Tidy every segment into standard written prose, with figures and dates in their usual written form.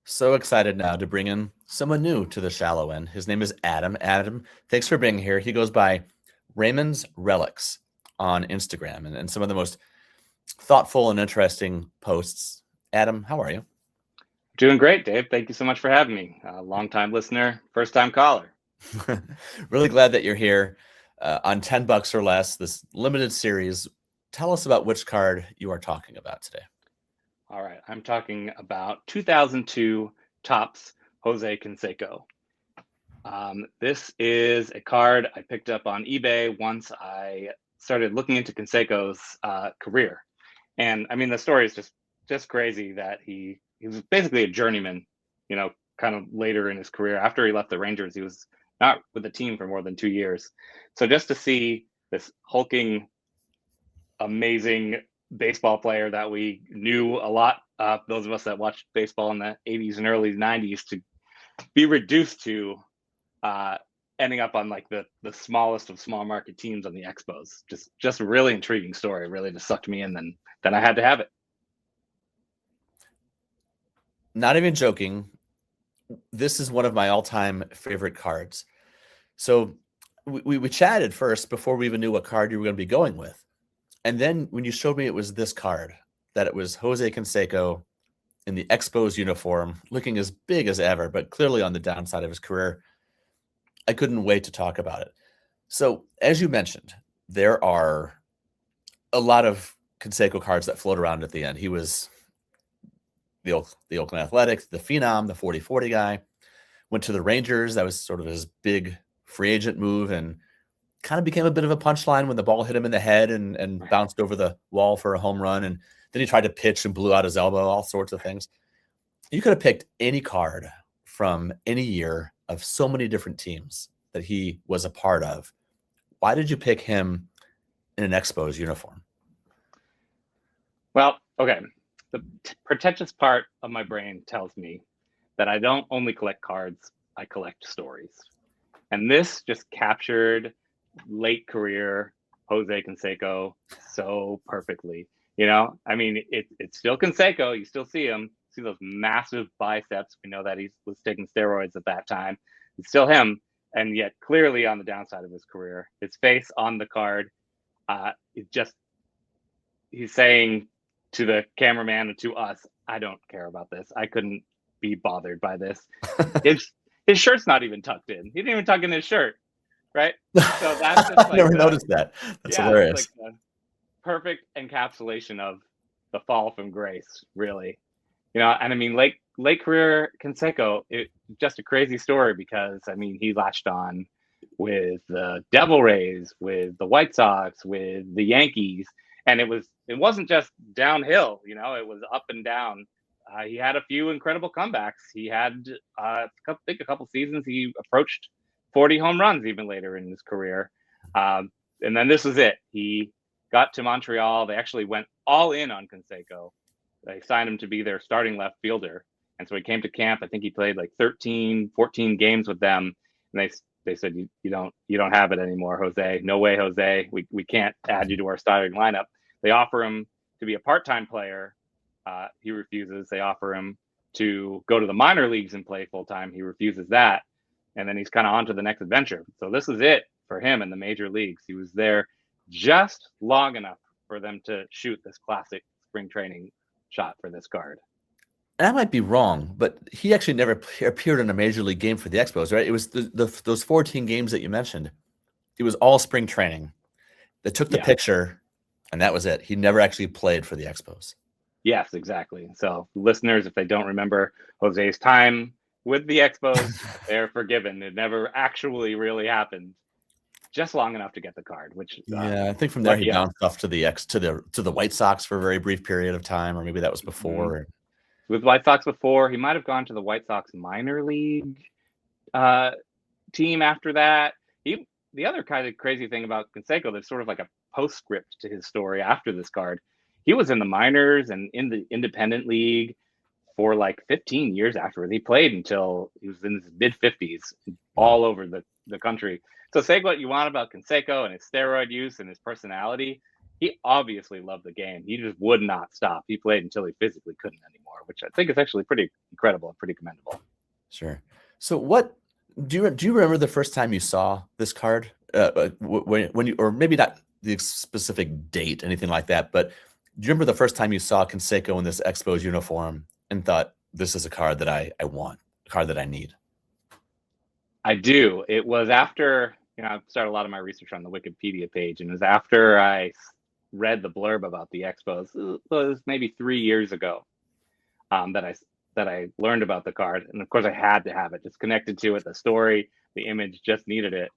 So excited now to bring in someone new to the shallow end. His name is Adam. Adam, thanks for being here. He goes by Raymond's Relics on Instagram and some of the most thoughtful and interesting posts. Adam, how are you? Doing great, Dave. Thank you so much for having me. Long-time listener, first-time caller. Really glad that you're here on $10 or less, this limited series. Tell us about which card you are talking about today. All right, I'm talking about 2002 Topps Jose Canseco. This is a card I picked up on eBay once I started looking into Canseco's career. And I mean, the story is just crazy that he was basically a journeyman, kind of later in his career. After he left the Rangers, he was not with the team for more than 2 years. So just to see this hulking, amazing baseball player that we knew a lot, those of us that watched baseball in the 80s and early 90s, to be reduced to ending up on like the smallest of small market teams on the Expos. Just a really intriguing story. Really just sucked me in. Then I had to have it. Not even joking. This is one of my all-time favorite cards. So we chatted first before we even knew what card you were going to be going with. And then when you showed me it was this card, that it was Jose Canseco in the Expos uniform, looking as big as ever, but clearly on the downside of his career, I couldn't wait to talk about it. So as you mentioned, there are a lot of Canseco cards that float around at the end. He was the Oakland Athletics, the Phenom, the 40-40 guy, went to the Rangers. That was sort of his big free agent move and kind of became a bit of a punchline when the ball hit him in the head and bounced over the wall for a home run. And then he tried to pitch and blew out his elbow, all sorts of things. You could have picked any card from any year of so many different teams that he was a part of. Why did you pick him in an Expos uniform? Well, okay. The pretentious part of my brain tells me that I don't only collect cards, I collect stories. And this just captured late career Jose Canseco so perfectly. I mean, it's still Canseco. You still see him. See those massive biceps. We know that he was taking steroids at that time. It's still him. And yet clearly on the downside of his career, his face on the card, he's saying to the cameraman and to us, I don't care about this. I couldn't be bothered by this. His shirt's not even tucked in. He didn't even tuck in his shirt, right? So that's just like I never noticed that. That's hilarious. It's like the perfect encapsulation of the fall from grace, really. And I mean, late career Canseco, just a crazy story because I mean, he latched on with the Devil Rays, with the White Sox, with the Yankees, and it wasn't just downhill. It was up and down. He had a few incredible comebacks. He had, I think, a couple seasons. He approached 40 home runs even later in his career. And then this was it. He got to Montreal. They actually went all in on Canseco. They signed him to be their starting left fielder. And so he came to camp. I think he played like 13, 14 games with them. And they said, you don't have it anymore, Jose. No way, Jose. We can't add you to our starting lineup. They offer him to be a part-time player. He refuses. They offer him to go to the minor leagues and play full-time. He refuses that. And then he's kind of on to the next adventure. So this is it for him in the major leagues. He was there just long enough for them to shoot this classic spring training shot for this card. And I might be wrong, but he actually never appeared in a major league game for the Expos, right? It was those 14 games that you mentioned. It was all spring training. They took the picture, and that was it. He never actually played for the Expos. Yes, exactly. So listeners, if they don't remember Jose's time with the Expos, they're forgiven. It never actually really happened. Just long enough to get the card, which I think from there he bounced off to the White Sox for a very brief period of time, or maybe that was before. Mm-hmm. With White Sox before, he might have gone to the White Sox minor league team after that. The other kind of crazy thing about Canseco, there's sort of like a postscript to his story after this card. He was in the minors and in the independent league for like 15 years afterwards. He played until he was in his mid-50s all over the country. So say what you want about Canseco and his steroid use and his personality. he obviously loved the game. He just would not stop. He played until he physically couldn't anymore, which I think is actually pretty incredible and pretty commendable. Sure. So what do you remember the first time you saw this card? When you, or maybe not the specific date, anything like that, but do you remember the first time you saw Canseco in this Expos uniform and thought, this is a card that I want, a card that I need? I do. It was after, I started a lot of my research on the Wikipedia page, and it was after I read the blurb about the Expos. It was maybe 3 years ago that I learned about the card, and of course I had to have it, just connected to it. The story, the image, just needed it,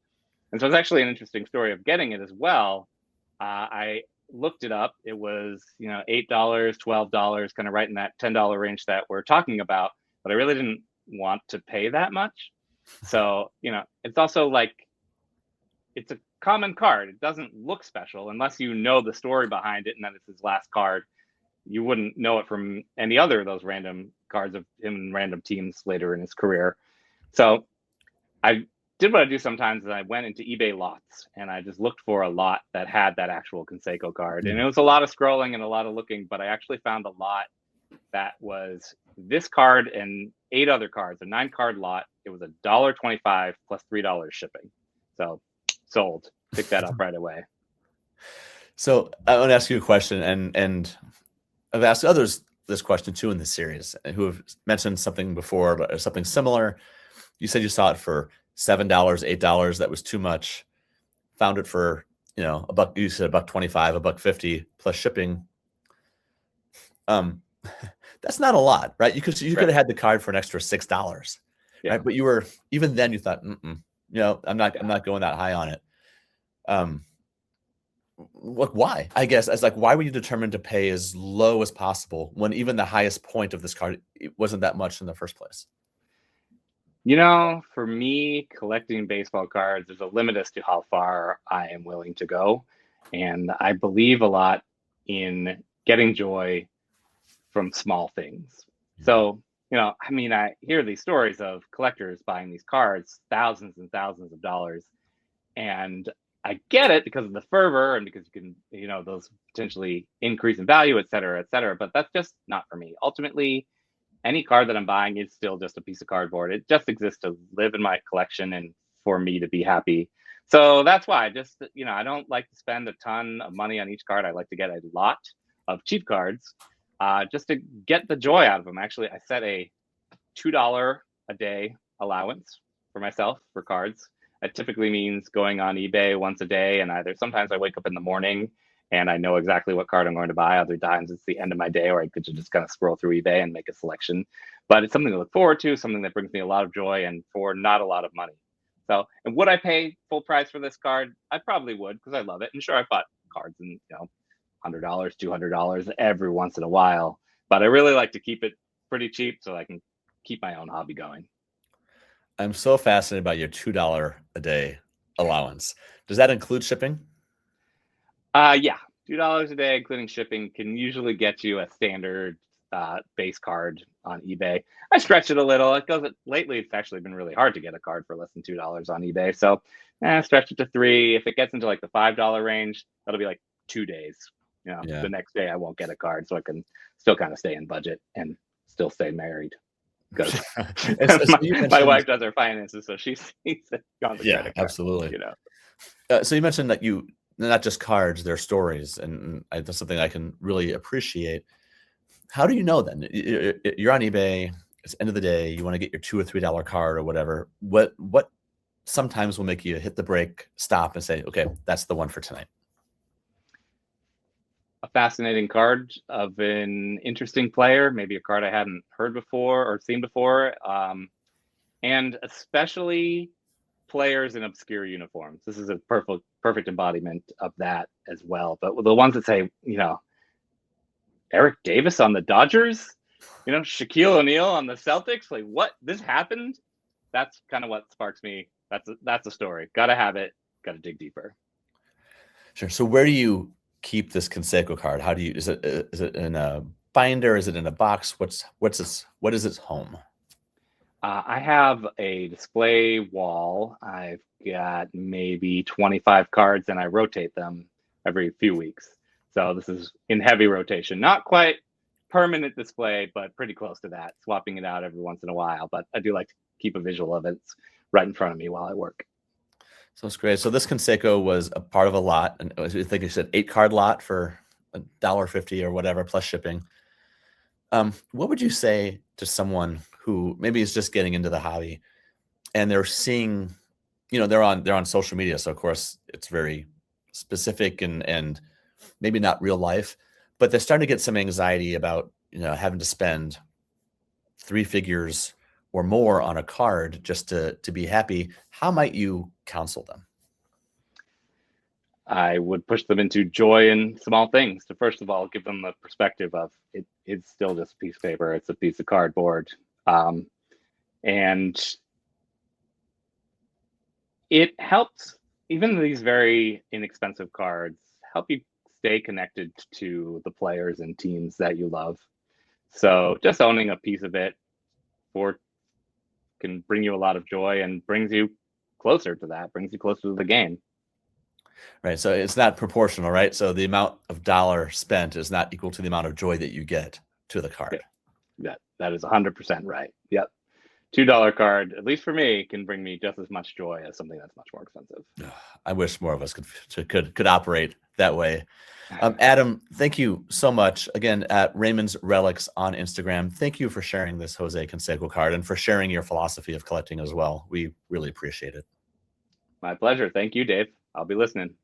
and so it's actually an interesting story of getting it as well. I looked it up. It was $8, $12, kind of right in that $10 range that we're talking about, but I really didn't want to pay that much. So it's also like, it's a common card. It doesn't look special unless you know the story behind it and that it's his last card. You wouldn't know it from any other of those random cards of him in random teams later in his career. So I did what I do sometimes, is I went into eBay lots and I just looked for a lot that had that actual Canseco card. And it was a lot of scrolling and a lot of looking, but I actually found a lot that was this card and 8 other cards, a 9-card lot. It was $1.25 plus $3 shipping. So sold. Pick that up right away. So I want to ask you a question, and I've asked others this question too in this series who have mentioned something before, or something similar. You said you saw it for $7, $8. That was too much. Found it for a buck. You said $1.25, $1.50 plus shipping. That's not a lot, right? You could have had the card for an extra $6, Yeah. right? But you were, even then you thought, I'm not going that high on it. Why? I guess it's like, why were you determined to pay as low as possible when even the highest point of this card, it wasn't that much in the first place? For me, collecting baseball cards, there's a limit as to how far I am willing to go. And I believe a lot in getting joy from small things. So, I hear these stories of collectors buying these cards, thousands and thousands of dollars. And I get it because of the fervor and because you can, those potentially increase in value, et cetera, but that's just not for me. Ultimately, any card that I'm buying is still just a piece of cardboard. It just exists to live in my collection and for me to be happy. So that's why I don't like to spend a ton of money on each card. I like to get a lot of cheap cards just to get the joy out of them. Actually, I set a $2 a day allowance for myself for cards. That typically means going on eBay once a day, and sometimes I wake up in the morning and I know exactly what card I'm going to buy. Other times it's the end of my day, or I could just kind of scroll through eBay and make a selection. But it's something to look forward to, something that brings me a lot of joy and for not a lot of money. So, and would I pay full price for this card? I probably would, because I love it. And sure, I bought cards in $100, $200 every once in a while, but I really like to keep it pretty cheap so I can keep my own hobby going. I'm so fascinated by your $2 a day allowance. Does that include shipping? Yeah, $2 a day, including shipping, can usually get you a standard base card on eBay. I stretch it a little. Lately, it's actually been really hard to get a card for less than $2 on eBay. So I stretch it to $3. If it gets into like the $5 range, that'll be like 2 days. The next day I won't get a card, so I can still kind of stay in budget and still stay married. Because my wife does her finances, so she's on the credit card, absolutely. So you mentioned that not just cards, they're stories, and that's something I can really appreciate. How do you know then? You're on eBay, it's the end of the day, you want to get your $2 or $3 card or whatever. What sometimes will make you hit the brake, stop, and say, okay, that's the one for tonight? A fascinating card of an interesting player, maybe a card I hadn't heard before or seen before, and especially players in obscure uniforms. This is a perfect embodiment of that as well. But the ones that say, Eric Davis on the Dodgers, Shaquille O'Neal on the Celtics, like, what, this happened? That's kind of what sparks me. That's a story. Gotta have it. Gotta dig deeper. Sure. So where do you keep this Canseco card? How do you, is it in a binder? Is it in a box? What is its home? I have a display wall. I've got maybe 25 cards and I rotate them every few weeks. So this is in heavy rotation. Not quite permanent display, but pretty close to that. Swapping it out every once in a while, but I do like to keep a visual of it. It's right in front of me while I work. So it's great. So this Canseco was a part of a lot, and I think you said 8-card lot for $1.50 or whatever plus shipping. What would you say to someone who maybe is just getting into the hobby and they're seeing, they're on social media, so of course it's very specific and maybe not real life, but they're starting to get some anxiety about having to spend 3 figures or more on a card just to be happy. How might you counsel them? I would push them into joy in small things. To first of all, give them the perspective of it's still just a piece of paper. It's a piece of cardboard. And it helps, even these very inexpensive cards, help you stay connected to the players and teams that you love. So just owning a piece of it can bring you a lot of joy and brings you closer to that, brings you closer to the game. Right. So it's not proportional, right? So the amount of dollar spent is not equal to the amount of joy that you get to the card. Yeah, that is 100% right. Yep. $2 card, at least for me, can bring me just as much joy as something that's much more expensive. I wish more of us could operate that way. Adam, thank you so much. Again, at Raymond's Relics on Instagram. Thank you for sharing this Jose Canseco card and for sharing your philosophy of collecting as well. We really appreciate it. My pleasure. Thank you, Dave. I'll be listening.